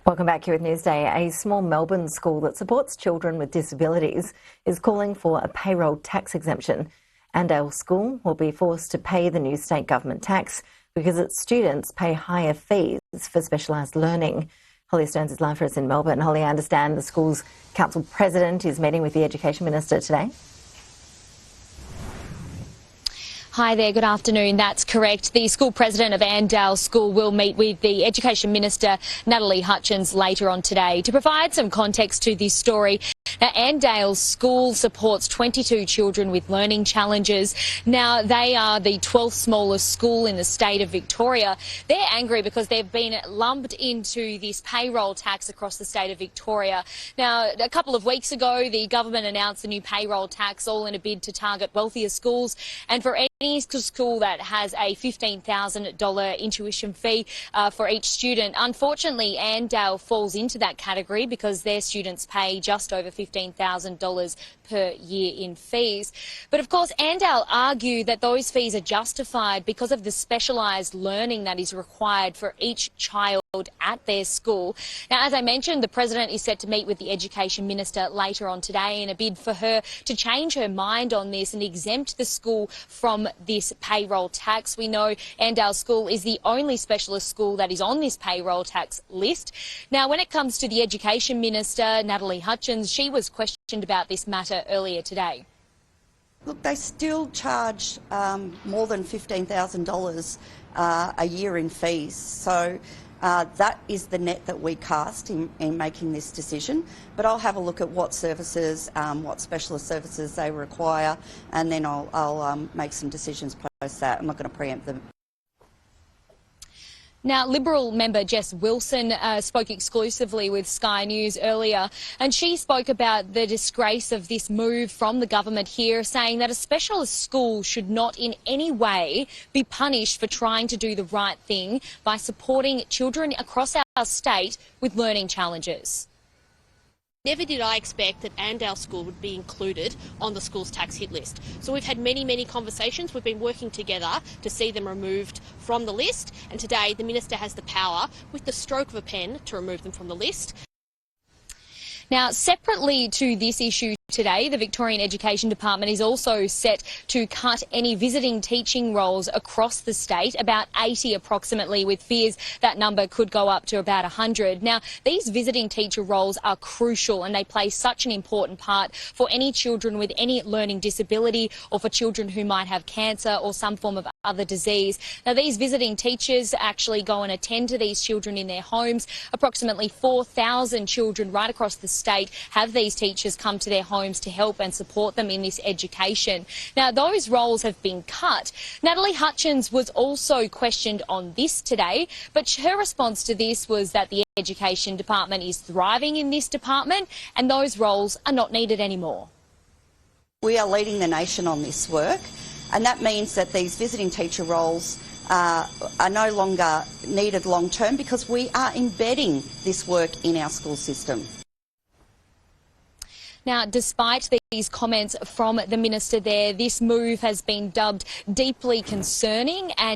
Welcome back here with Newsday. A small Melbourne school that supports children with disabilities is calling for a payroll tax exemption. Andale School will be forced to pay the new state government tax because its students pay higher fees for specialised learning. Holly Stones is live for us in Melbourne. Holly, I understand the school's council president is meeting with the Education Minister today. Hi there, good afternoon. That's correct. The school president of Andale School will meet with the Education Minister, Natalie Hutchins, later on today. To provide some context to this story, now, Andale School supports 22 children with learning challenges. Now, they are the 12th smallest school in the state of Victoria. They're angry because they've been lumped into this payroll tax across the state of Victoria. Now, a couple of weeks ago, the government announced the new payroll tax, all in a bid to target wealthier schools. And for any school that has a $15,000 intuition fee for each student, unfortunately, Andale falls into that category because their students pay just over $15,000 per year in fees. But of course, Andale argue that those fees are justified because of the specialised learning that is required for each child at their school. Now, as I mentioned, the President is set to meet with the Education Minister later on today in a bid for her to change her mind on this and exempt the school from this payroll tax. We know Andale School is the only specialist school that is on this payroll tax list. Now, when it comes to the Education Minister, Natalie Hutchins, she was questioned about this matter earlier today. Look, they still charge more than $15,000 a year in fees. So that is the net that we cast in making this decision. But I'll have a look at what services, what specialist services they require, and then I'll make some decisions post that. I'm not going to preempt them. Now, Liberal member Jess Wilson spoke exclusively with Sky News earlier, and she spoke about the disgrace of this move from the government here, saying that a specialist school should not in any way be punished for trying to do the right thing by supporting children across our state with learning challenges. Never did I expect that Andale School would be included on the school's tax hit list. So we've had many conversations. We've been working together to see them removed from the list. And today the Minister has the power, with the stroke of a pen, to remove them from the list. Now, separately to this issue today, the Victorian Education Department is also set to cut any visiting teaching roles across the state, about 80 approximately, with fears that number could go up to about 100. Now, these visiting teacher roles are crucial and they play such an important part for any children with any learning disability or for children who might have cancer or some form of other disease. Now, these visiting teachers actually go and attend to these children in their homes. Approximately 4,000 children right across the state have these teachers come to their homes to help and support them in this education. Now, those roles have been cut. Natalie Hutchins was also questioned on this today, but her response to this was that the Education Department is thriving in this department and those roles are not needed anymore. We are leading the nation on this work, and that means that these visiting teacher roles are no longer needed long term because we are embedding this work in our school system. Now, despite these comments from the Minister there, this move has been dubbed deeply concerning and